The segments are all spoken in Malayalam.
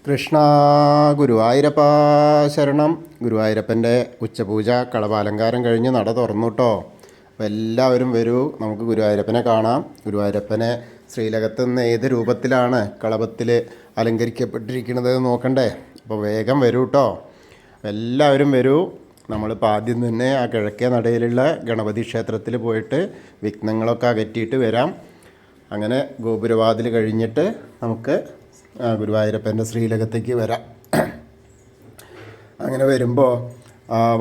കൃഷ്ണ ഗുരുവായൂരപ്പ ശരണം. ഗുരുവായൂരപ്പൻ്റെ ഉച്ചപൂജ കളഭാലങ്കാരം കഴിഞ്ഞ് നട തുറന്നു കേട്ടോ. അപ്പോൾ എല്ലാവരും വരൂ, നമുക്ക് ഗുരുവായൂരപ്പനെ കാണാം. ഗുരുവായൂരപ്പനെ ശ്രീലകത്ത് നിന്ന് ഏത് രൂപത്തിലാണ് കളഭത്തിൽ അലങ്കരിക്കപ്പെട്ടിരിക്കുന്നത് നോക്കണ്ടേ. അപ്പോൾ വേഗം വരൂ കേട്ടോ, എല്ലാവരും വരൂ. നമ്മളിപ്പോൾ ആദ്യം തന്നെ ആ കിഴക്കേ നടയിലുള്ള ഗണപതി ക്ഷേത്രത്തിൽ പോയിട്ട് വിഘ്നങ്ങളൊക്കെ അകറ്റിയിട്ട് വരാം. അങ്ങനെ ഗോപുരവാതിൽ കഴിഞ്ഞിട്ട് നമുക്ക് ഗുരുവായൂരപ്പൻ്റെ ശ്രീലകത്തേക്ക് വരാം. അങ്ങനെ വരുമ്പോൾ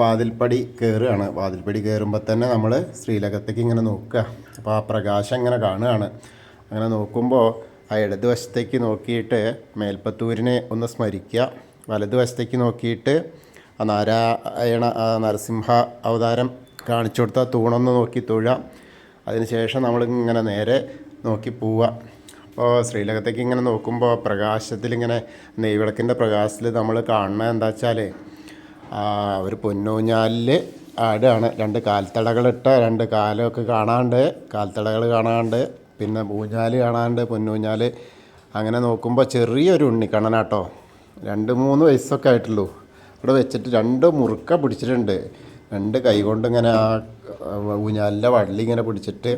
വാതിൽപ്പടി കയറുകയാണ്. വാതിൽപ്പടി കയറുമ്പോൾ തന്നെ നമ്മൾ ശ്രീലകത്തേക്ക് ഇങ്ങനെ നോക്കുക. അപ്പോൾ ആ പ്രകാശം ഇങ്ങനെ കാണുകയാണ്. അങ്ങനെ നോക്കുമ്പോൾ ആ ഇടതുവശത്തേക്ക് നോക്കിയിട്ട് മേൽപ്പത്തൂരിനെ ഒന്ന് സ്മരിക്കുക. വലതുവശത്തേക്ക് നോക്കിയിട്ട് ആ നാരായണ നരസിംഹ അവതാരം കാണിച്ചു കൊടുത്ത തൂണൊന്ന് നോക്കി തൊഴുക. അതിനുശേഷം നമ്മളിങ്ങനെ നേരെ നോക്കി പോവുക. അപ്പോൾ ശ്രീലകത്തേക്ക് ഇങ്ങനെ നോക്കുമ്പോൾ പ്രകാശത്തിലിങ്ങനെ നെയ്വിളക്കിൻ്റെ പ്രകാശത്തിൽ നമ്മൾ കാണുന്നത് എന്താ വെച്ചാൽ ഒരു പൊന്നൂഞ്ഞാലിൽ ആടാണ്. രണ്ട് കാൽത്തടകളിട്ട രണ്ട് കാലമൊക്കെ കാണാണ്ട്, കാൽത്തടകൾ കാണാണ്ട്, പിന്നെ ഊഞ്ഞാൽ കാണാണ്ട്, പൊന്നൂഞ്ഞാൽ. അങ്ങനെ നോക്കുമ്പോൾ ചെറിയൊരു ഉണ്ണിക്കണ്ണനാട്ടോ, 2-3 വയസ്സൊക്കെ ആയിട്ടുള്ളൂ. ഇവിടെ വെച്ചിട്ട് രണ്ട് മുറുക്ക പിടിച്ചിട്ടുണ്ട്. രണ്ട് കൈ കൊണ്ട് ഇങ്ങനെ ആ ഊഞ്ഞാലിൻ്റെ വള്ളി ഇങ്ങനെ പിടിച്ചിട്ട്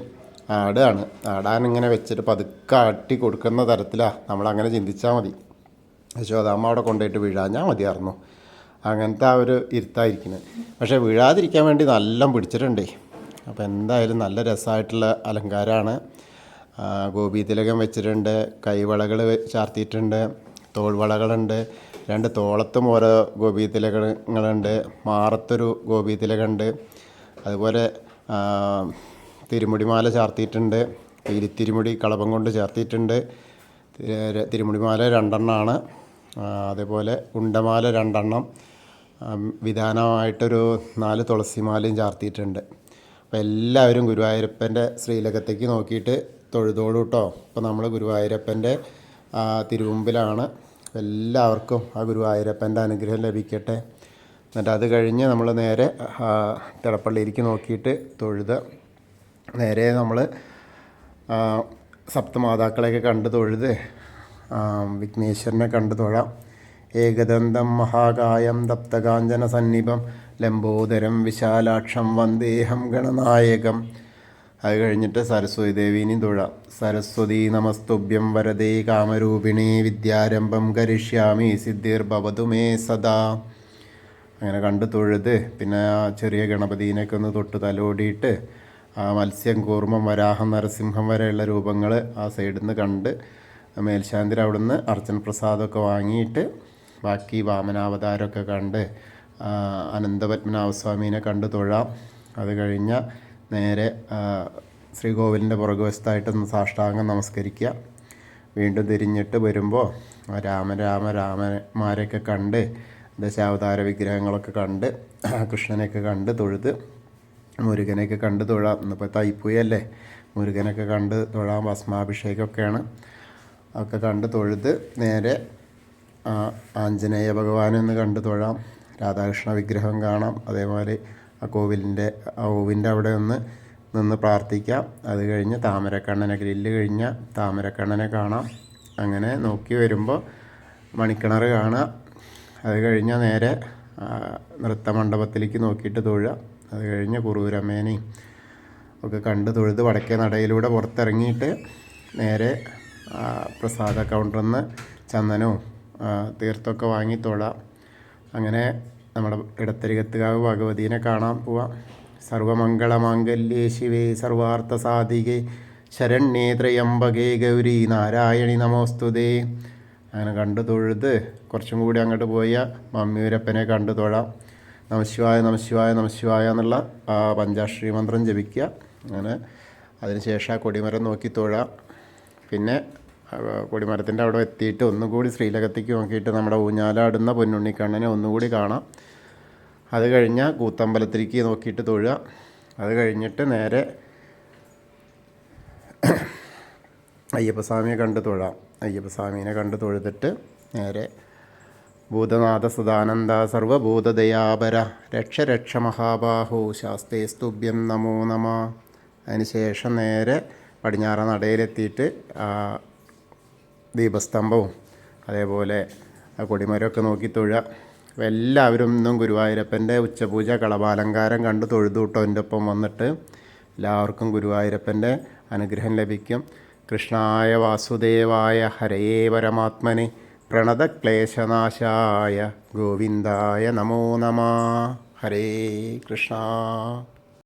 ആടാണ്. ആടാനിങ്ങനെ വെച്ചിട്ട് പതുക്കെ ആട്ടി കൊടുക്കുന്ന തരത്തിലാണ്. നമ്മളങ്ങനെ ചിന്തിച്ചാൽ മതി. യശോദാമ്മ അവിടെ കൊണ്ടുപോയിട്ട് വീഴാഞ്ഞാൽ മതിയായിരുന്നു. അങ്ങനത്തെ ആ ഒരു ഇരുത്തായിരിക്കുന്നത്. പക്ഷേ വീഴാതിരിക്കാൻ വേണ്ടി നല്ല പിടിച്ചിട്ടുണ്ടേ. അപ്പോൾ എന്തായാലും നല്ല രസമായിട്ടുള്ള അലങ്കാരമാണ്. ഗോപീതിലകം വെച്ചിട്ടുണ്ട്, കൈവളകൾ ചാർത്തിയിട്ടുണ്ട്, തോൾവളകളുണ്ട്, 2 തോളത്തും ഓരോ ഗോപീതിലകങ്ങളുണ്ട്, മാറത്തൊരു ഗോപീതിലകമുണ്ട്, അതുപോലെ തിരുമുടിമാല ചാർത്തിയിട്ടുണ്ട്, തിരുമുടി കളഭം കൊണ്ട് ചേർത്തിയിട്ടുണ്ട്. തിരുമുടിമാല 2 എണ്ണമാണ്. അതേപോലെ ഉണ്ടമാല 2 എണ്ണം, വിധാനമായിട്ടൊരു 4 തുളസിമാലയും ചാർത്തിയിട്ടുണ്ട്. അപ്പോൾ എല്ലാവരും ഗുരുവായൂരപ്പൻ്റെ ശ്രീലകത്തേക്ക് നോക്കിയിട്ട് തൊഴുതോളൂ കേട്ടോ. അപ്പോൾ നമ്മൾ ഗുരുവായൂരപ്പൻ്റെ തിരുമുമ്പിലാണ്. എല്ലാവർക്കും ആ ഗുരുവായൂരപ്പൻ്റെ അനുഗ്രഹം ലഭിക്കട്ടെ. എന്നിട്ട് അത് കഴിഞ്ഞ് നമ്മൾ നേരെ തിടപ്പള്ളിയിലേക്ക് നോക്കിയിട്ട് തൊഴുത് നേരെ നമ്മൾ സപ്തമാതാക്കളെയൊക്കെ കണ്ട് തൊഴുത് വിഘ്നേശ്വരനെ കണ്ട് തൊഴാം. ഏകദന്തം മഹാകായം തപ്തകാഞ്ചന സന്നിഭം ലംബോദരം വിശാലാക്ഷം വന്ദേഹം ഗണനായകം. അത് കഴിഞ്ഞിട്ട് സരസ്വതി ദേവീനെയും തൊഴാം. സരസ്വതി നമസ്തുഭ്യം വരദേ കാമരൂപിണി വിദ്യാരംഭം കരിഷ്യാമി സിദ്ധിർഭവതു മേ സദാ. അങ്ങനെ കണ്ട് തൊഴുത് പിന്നെ ആ ചെറിയ ഗണപതിനെയൊക്കെ ഒന്ന് തൊട്ട് തലോടിയിട്ട് മത്സ്യം, കൂർമ്മം, വരാഹം, നരസിംഹം വരെയുള്ള രൂപങ്ങൾ ആ സൈഡിൽ നിന്ന് കണ്ട് മേൽശാന്തിൽ അവിടുന്ന് അർച്ചന പ്രസാദമൊക്കെ വാങ്ങിയിട്ട് ബാക്കി വാമനാവതാരമൊക്കെ കണ്ട് അനന്തപത്മനാഭസ്വാമീനെ കണ്ട് തൊഴാം. അത് കഴിഞ്ഞാൽ നേരെ ശ്രീകോവിലിൻ്റെ പുറകുവശത്തായിട്ടൊന്ന് സാഷ്ടാംഗം നമസ്കരിക്കുക. വീണ്ടും തിരിഞ്ഞിട്ട് വരുമ്പോൾ രാമന്മാരെയൊക്കെ കണ്ട് ദശാവതാര വിഗ്രഹങ്ങളൊക്കെ കണ്ട് കൃഷ്ണനെയൊക്കെ കണ്ട് തൊഴുത് മുരുകനെയൊക്കെ കണ്ട് തൊഴാം. ഇന്നിപ്പോൾ തൈപ്പൂയല്ലേ, മുരുകനൊക്കെ കണ്ട് തൊഴാം. ഭസ്മാഭിഷേകമൊക്കെയാണ്. ഒക്കെ കണ്ട് തൊഴുത് നേരെ ആഞ്ജനേയ ഭഗവാനെ ഒന്ന് കണ്ട് തൊഴാം. രാധാകൃഷ്ണ വിഗ്രഹം കാണാം. അതേപോലെ ആ ഓവിൻ്റെ അവിടെ ഒന്ന് നിന്ന് പ്രാർത്ഥിക്കാം. അത് കഴിഞ്ഞ് താമരക്കണ്ണനെ ഗ്രില്ല് കഴിഞ്ഞ താമരക്കണ്ണനെ കാണാം. അങ്ങനെ നോക്കി വരുമ്പോൾ മണിക്കിണർ കാണാം. അത് കഴിഞ്ഞാൽ നേരെ നൃത്തമണ്ഡപത്തിലേക്ക് നോക്കിയിട്ട് തൊഴുക. അത് കഴിഞ്ഞ് കുറൂരമ്മേനെയും ഒക്കെ കണ്ട് തൊഴുത് വടക്കേ നടയിലൂടെ പുറത്തിറങ്ങിയിട്ട് നേരെ പ്രസാദ കൗണ്ടറിൽ നിന്ന് ചന്ദനവും തീർത്ഥമൊക്കെ വാങ്ങി തൊഴാം. അങ്ങനെ നമ്മുടെ ഇടത്തരികത്തുകാവ് ഭഗവതീനെ കാണാൻ പോവാം. സർവമംഗളമാംഗല്യേ ശിവേ സർവാർത്ഥ സാധികേ ശരണ്യേ ത്രയംബകേ ഗൗരി നാരായണി നമോസ്തുതേ. അങ്ങനെ കണ്ട് തൊഴുത് കുറച്ചും കൂടി അങ്ങോട്ട് പോയാൽ മമ്മിയൂരപ്പനെ കണ്ട് തൊഴാം. നമശിവായ നമശിവായ നമശിവായ എന്നുള്ള പഞ്ചാക്ഷരി മന്ത്രം ജപിക്കുക. അങ്ങനെ അതിനുശേഷം ആ കൊടിമരം നോക്കി തൊഴാം. പിന്നെ കൊടിമരത്തിൻ്റെ അവിടെ എത്തിയിട്ട് ഒന്നുകൂടി ശ്രീലകത്തേക്ക് നോക്കിയിട്ട് നമ്മുടെ ഊഞ്ഞാലാടുന്ന പൊന്നുണ്ണിക്കണ്ണനെ ഒന്നുകൂടി കാണാം. അത് കഴിഞ്ഞാൽ കൂത്തമ്പലത്തിലേക്ക് നോക്കിയിട്ട് തൊഴുക. അത് കഴിഞ്ഞിട്ട് നേരെ അയ്യപ്പസ്വാമിയെ കണ്ട് തൊഴാം. അയ്യപ്പസ്വാമീനെ കണ്ട് തൊഴുതിട്ട് നേരെ ഭൂതനാഥ സദാനന്ദ സർവഭൂതദയാപര രക്ഷ രക്ഷ മഹാബാഹു ശാസ്തേ സ്തുഭ്യം നമോ നമ. അതിനുശേഷം നേരെ പടിഞ്ഞാറ നടയിലെത്തിയിട്ട് ദീപസ്തംഭവും അതേപോലെ ആ കൊടിമരമൊക്കെ നോക്കി തൊഴുക. അപ്പോൾ എല്ലാവരും ഇന്നും ഗുരുവായൂരപ്പൻ്റെ ഉച്ചപൂജ കളഭാലങ്കാരം കണ്ട് തൊഴുതു കേട്ടോ. എൻ്റെ ഒപ്പം വന്നിട്ട് എല്ലാവർക്കും ഗുരുവായൂരപ്പൻ്റെ അനുഗ്രഹം ലഭിക്കും. കൃഷ്ണായ വാസുദേവായ ഹരേ പരമാത്മനെ പ്രണതക്ലേശനാശായ ഗോവിന്ദായ നമോ നമഃ. ഹരേ കൃഷ്ണ.